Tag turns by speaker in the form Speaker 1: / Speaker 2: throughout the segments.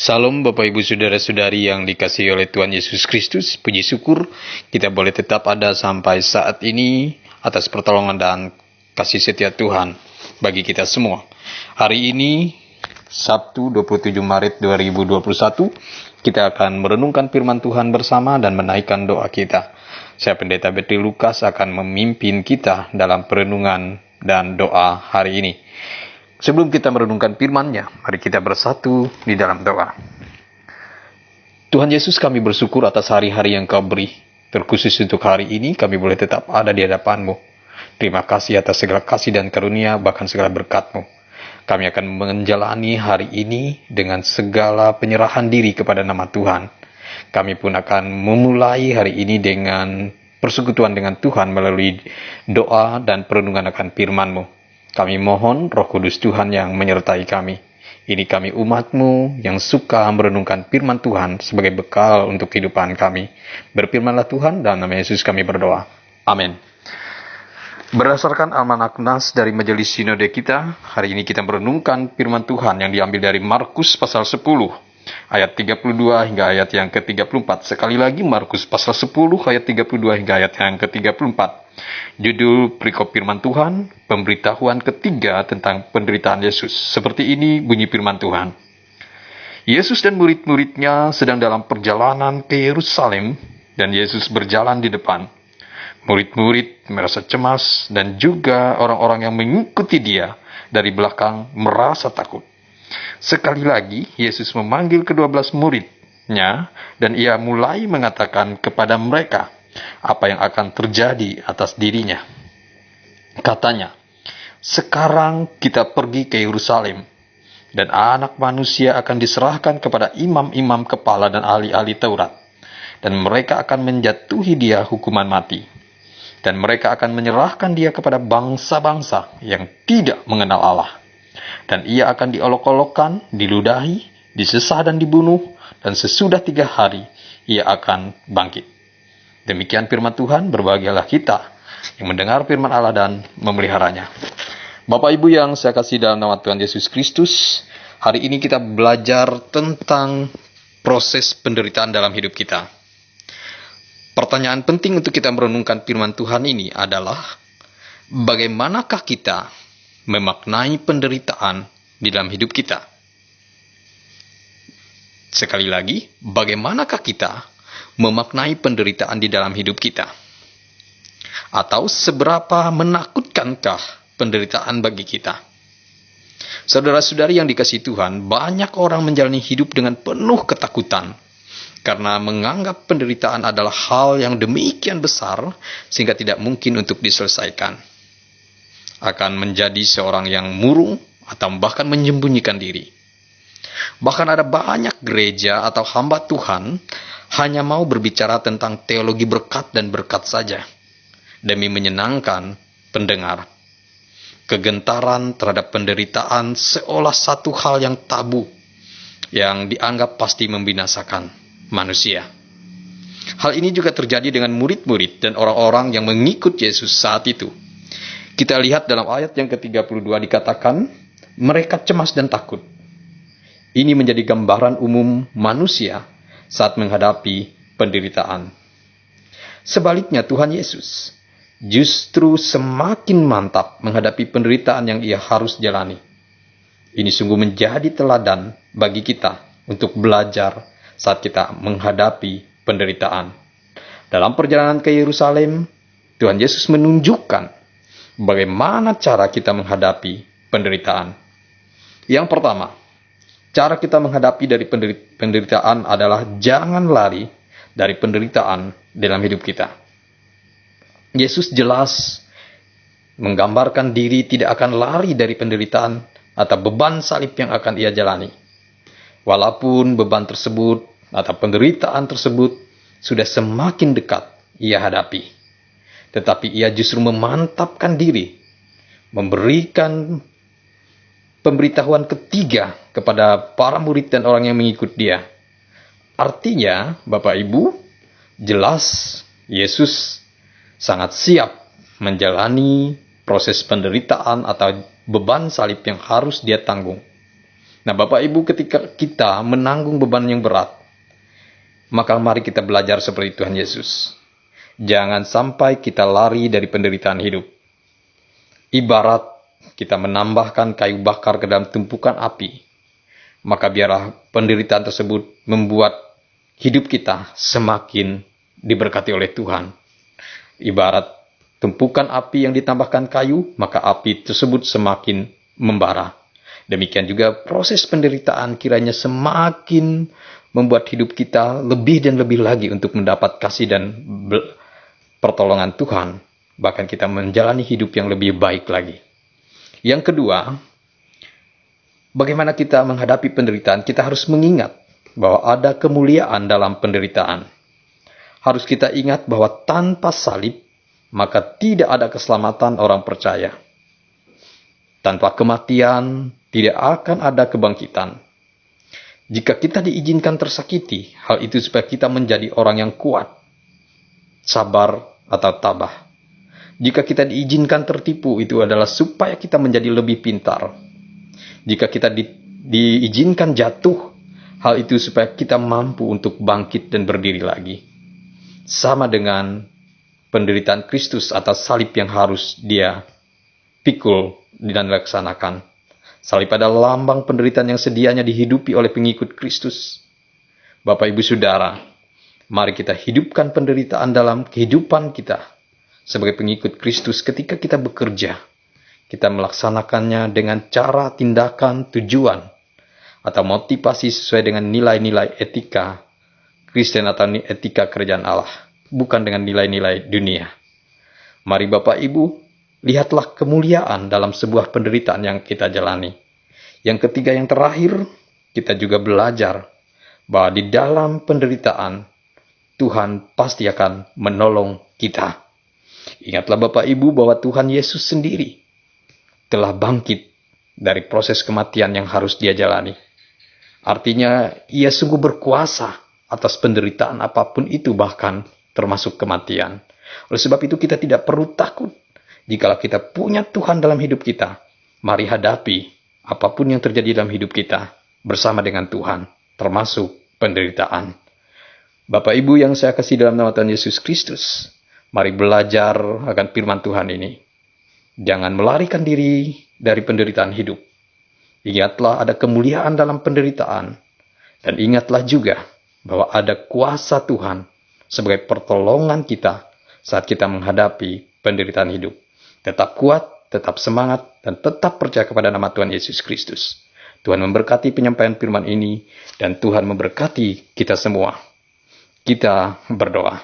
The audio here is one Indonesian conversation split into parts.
Speaker 1: Salam Bapak Ibu Saudara-saudari yang dikasihi oleh Tuhan Yesus Kristus. Puji syukur kita boleh tetap ada sampai saat ini atas pertolongan dan kasih setia Tuhan bagi kita semua. Hari ini Sabtu 27 Maret 2021 kita akan merenungkan firman Tuhan bersama dan menaikkan doa kita. Saya Pendeta Betty Lukas akan memimpin kita dalam perenungan dan doa hari ini. Sebelum kita merenungkan firman-Nya, mari kita bersatu di dalam doa. Tuhan Yesus, kami bersyukur atas hari-hari yang Kau beri. Terkhusus untuk hari ini, kami boleh tetap ada di hadapan-Mu. Terima kasih atas segala kasih dan karunia, bahkan segala berkat-Mu. Kami akan menjalani hari ini dengan segala penyerahan diri kepada nama Tuhan. Kami pun akan memulai hari ini dengan persekutuan dengan Tuhan melalui doa dan perenungan akan firman-Mu. Kami mohon Roh Kudus Tuhan yang menyertai kami. Ini kami umat-Mu yang suka merenungkan firman Tuhan sebagai bekal untuk kehidupan kami. Berfirmanlah Tuhan, dalam nama Yesus kami berdoa. Amin. Berdasarkan almanak Nas dari Majelis Sinode kita, hari ini kita merenungkan firman Tuhan yang diambil dari Markus pasal 10, ayat 32 hingga ayat yang ke-34. Sekali lagi, Markus pasal 10, ayat 32 hingga ayat yang ke-34. Judul perikop firman Tuhan, pemberitahuan ketiga tentang penderitaan Yesus. Seperti ini bunyi firman Tuhan. Yesus dan murid-muridnya sedang dalam perjalanan ke Yerusalem, dan Yesus berjalan di depan. Murid-murid merasa cemas, dan juga orang-orang yang mengikuti dia dari belakang merasa takut. Sekali lagi, Yesus memanggil ke-12 muridnya, dan ia mulai mengatakan kepada mereka apa yang akan terjadi atas dirinya. Katanya, sekarang kita pergi ke Yerusalem, dan anak manusia akan diserahkan kepada imam-imam kepala dan ahli-ahli Taurat, dan mereka akan menjatuhi dia hukuman mati, dan mereka akan menyerahkan dia kepada bangsa-bangsa yang tidak mengenal Allah, dan ia akan diolok-olokkan, diludahi, disesah dan dibunuh, dan sesudah 3 hari ia akan bangkit. Demikian firman Tuhan, berbahagialah kita yang mendengar firman Allah dan memeliharanya. Bapak Ibu yang saya kasih dalam nama Tuhan Yesus Kristus, hari ini kita belajar tentang proses penderitaan dalam hidup kita. Pertanyaan penting untuk kita merenungkan firman Tuhan ini adalah, bagaimanakah kita memaknai penderitaan di dalam hidup kita? Sekali lagi, bagaimanakah kita memaknai penderitaan di dalam hidup kita? Atau seberapa menakutkankah penderitaan bagi kita? Saudara-saudari yang dikasihi Tuhan, banyak orang menjalani hidup dengan penuh ketakutan karena menganggap penderitaan adalah hal yang demikian besar sehingga tidak mungkin untuk diselesaikan. Akan menjadi seorang yang murung atau bahkan menyembunyikan diri. Bahkan ada banyak gereja atau hamba Tuhan hanya mau berbicara tentang teologi berkat dan berkat saja, demi menyenangkan pendengar. Kegentaran terhadap penderitaan seolah satu hal yang tabu, yang dianggap pasti membinasakan manusia. Hal ini juga terjadi dengan murid-murid dan orang-orang yang mengikut Yesus saat itu. Kita lihat dalam ayat yang ke-32 dikatakan, mereka cemas dan takut. Ini menjadi gambaran umum manusia saat menghadapi penderitaan. Sebaliknya, Tuhan Yesus justru semakin mantap menghadapi penderitaan yang ia harus jalani. Ini sungguh menjadi teladan bagi kita untuk belajar saat kita menghadapi penderitaan. Dalam perjalanan ke Yerusalem, Tuhan Yesus menunjukkan bagaimana cara kita menghadapi penderitaan. Yang pertama, cara kita menghadapi dari penderitaan adalah jangan lari dari penderitaan dalam hidup kita. Yesus jelas menggambarkan diri tidak akan lari dari penderitaan atau beban salib yang akan ia jalani. Walaupun beban tersebut atau penderitaan tersebut sudah semakin dekat ia hadapi. Tetapi ia justru memantapkan diri, memberikan pemberitahuan ketiga kepada para murid dan orang yang mengikut dia. Artinya, Bapak Ibu, jelas Yesus sangat siap menjalani proses penderitaan atau beban salib yang harus dia tanggung. Nah, Bapak Ibu, ketika kita menanggung beban yang berat, maka mari kita belajar seperti Tuhan Yesus. Jangan sampai kita lari dari penderitaan hidup. Ibarat kita menambahkan kayu bakar ke dalam tumpukan api, maka biarlah penderitaan tersebut membuat hidup kita semakin diberkati oleh Tuhan. Ibarat tumpukan api yang ditambahkan kayu, maka api tersebut semakin membara. Demikian juga proses penderitaan kiranya semakin membuat hidup kita lebih dan lebih lagi untuk mendapat kasih dan pertolongan Tuhan. Bahkan kita menjalani hidup yang lebih baik lagi. Yang kedua, bagaimana kita menghadapi penderitaan? Kita harus mengingat bahwa ada kemuliaan dalam penderitaan. Harus kita ingat bahwa tanpa salib, maka tidak ada keselamatan orang percaya. Tanpa kematian, tidak akan ada kebangkitan. Jika kita diizinkan tersakiti, hal itu supaya kita menjadi orang yang kuat, sabar, atau tabah. Jika kita diizinkan tertipu, itu adalah supaya kita menjadi lebih pintar. Jika kita diizinkan jatuh, hal itu supaya kita mampu untuk bangkit dan berdiri lagi. Sama dengan penderitaan Kristus atas salib yang harus dia pikul dan dilaksanakan. Salib adalah lambang penderitaan yang sedianya dihidupi oleh pengikut Kristus. Bapak Ibu Saudara, mari kita hidupkan penderitaan dalam kehidupan kita sebagai pengikut Kristus. Ketika kita bekerja, kita melaksanakannya dengan cara, tindakan, tujuan, atau motivasi sesuai dengan nilai-nilai etika Kristen atau etika kerajaan Allah, bukan dengan nilai-nilai dunia. Mari Bapak Ibu, lihatlah kemuliaan dalam sebuah penderitaan yang kita jalani. Yang ketiga, yang terakhir, kita juga belajar bahwa di dalam penderitaan, Tuhan pasti akan menolong kita. Ingatlah Bapak Ibu bahwa Tuhan Yesus sendiri telah bangkit dari proses kematian yang harus dia jalani. Artinya, ia sungguh berkuasa atas penderitaan apapun itu, bahkan termasuk kematian. Oleh sebab itu kita tidak perlu takut. Jikalau kita punya Tuhan dalam hidup kita, mari hadapi apapun yang terjadi dalam hidup kita bersama dengan Tuhan, termasuk penderitaan. Bapak Ibu yang saya kasih dalam nama Tuhan Yesus Kristus, mari belajar akan firman Tuhan ini. Jangan melarikan diri dari penderitaan hidup. Ingatlah ada kemuliaan dalam penderitaan. Dan ingatlah juga bahwa ada kuasa Tuhan sebagai pertolongan kita saat kita menghadapi penderitaan hidup. Tetap kuat, tetap semangat, dan tetap percaya kepada nama Tuhan Yesus Kristus. Tuhan memberkati penyampaian firman ini, dan Tuhan memberkati kita semua. Kita berdoa.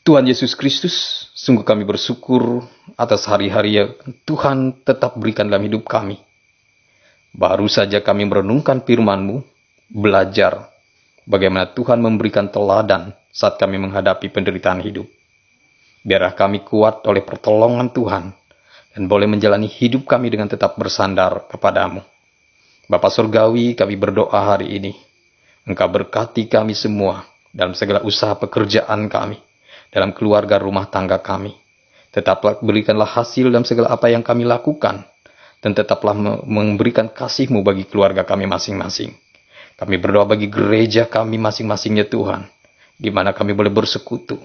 Speaker 1: Tuhan Yesus Kristus, sungguh kami bersyukur atas hari-hari yang Tuhan tetap berikan dalam hidup kami. Baru saja kami merenungkan firman-Mu, belajar bagaimana Tuhan memberikan teladan saat kami menghadapi penderitaan hidup. Biarlah kami kuat oleh pertolongan Tuhan dan boleh menjalani hidup kami dengan tetap bersandar kepada-Mu. Bapa Surgawi, kami berdoa hari ini. Engkau berkati kami semua dalam segala usaha pekerjaan kami, dalam keluarga rumah tangga kami. Tetaplah berikanlah hasil dalam segala apa yang kami lakukan, dan tetaplah memberikan kasih-Mu bagi keluarga kami masing-masing. Kami berdoa bagi gereja kami masing-masingnya Tuhan, di mana kami boleh bersekutu.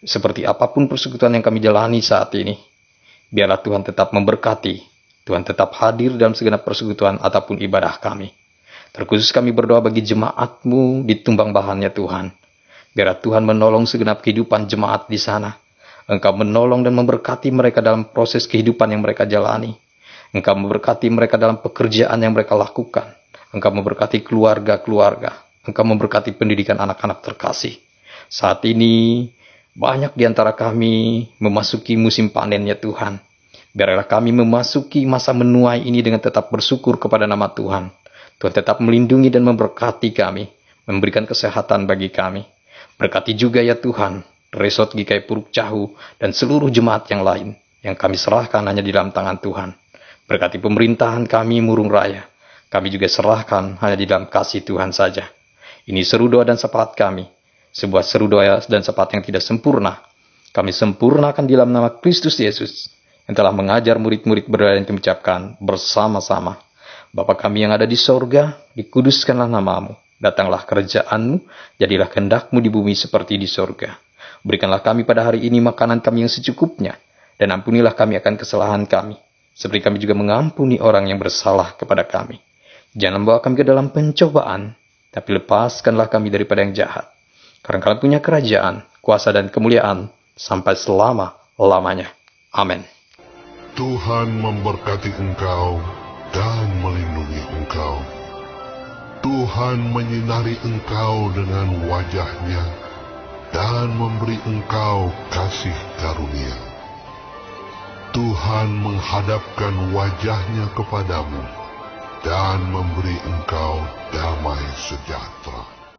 Speaker 1: Seperti apapun persekutuan yang kami jalani saat ini, biarlah Tuhan tetap memberkati, Tuhan tetap hadir dalam segenap persekutuan ataupun ibadah kami. Terkhusus kami berdoa bagi jemaat-Mu di Tumbang Bahannya Tuhan. Biarlah Tuhan menolong segenap kehidupan jemaat di sana. Engkau menolong dan memberkati mereka dalam proses kehidupan yang mereka jalani. Engkau memberkati mereka dalam pekerjaan yang mereka lakukan. Engkau memberkati keluarga-keluarga. Engkau memberkati pendidikan anak-anak terkasih. Saat ini, banyak di antara kami memasuki musim panennya Tuhan. Biarlah kami memasuki masa menuai ini dengan tetap bersyukur kepada nama Tuhan. Tuhan tetap melindungi dan memberkati kami, memberikan kesehatan bagi kami. Berkati juga ya Tuhan, Resort GKI Puruk Cahu dan seluruh jemaat yang lain yang kami serahkan hanya di dalam tangan Tuhan. Berkati pemerintahan kami Murung Raya, kami juga serahkan hanya di dalam kasih Tuhan saja. Ini seru doa dan syafaat kami, sebuah seru doa dan syafaat yang tidak sempurna. Kami sempurnakan di dalam nama Kristus Yesus yang telah mengajar murid-murid berdoa dan mengucapkan bersama-sama. Bapa kami yang ada di sorga, dikuduskanlah namamu. Datanglah kerajaan-Mu, jadilah kehendak-Mu di bumi seperti di sorga. Berikanlah kami pada hari ini makanan kami yang secukupnya, dan ampunilah kami akan kesalahan kami, seperti kami juga mengampuni orang yang bersalah kepada kami. Jangan bawa kami ke dalam pencobaan, tapi lepaskanlah kami daripada yang jahat. Karena Kau punya kerajaan, kuasa dan kemuliaan, sampai selama-lamanya. Amin.
Speaker 2: Tuhan memberkati engkau dan melindungi engkau. Tuhan menyinari engkau dengan wajah-Nya dan memberi engkau kasih karunia. Tuhan menghadapkan wajah-Nya kepadamu dan memberi engkau damai sejahtera.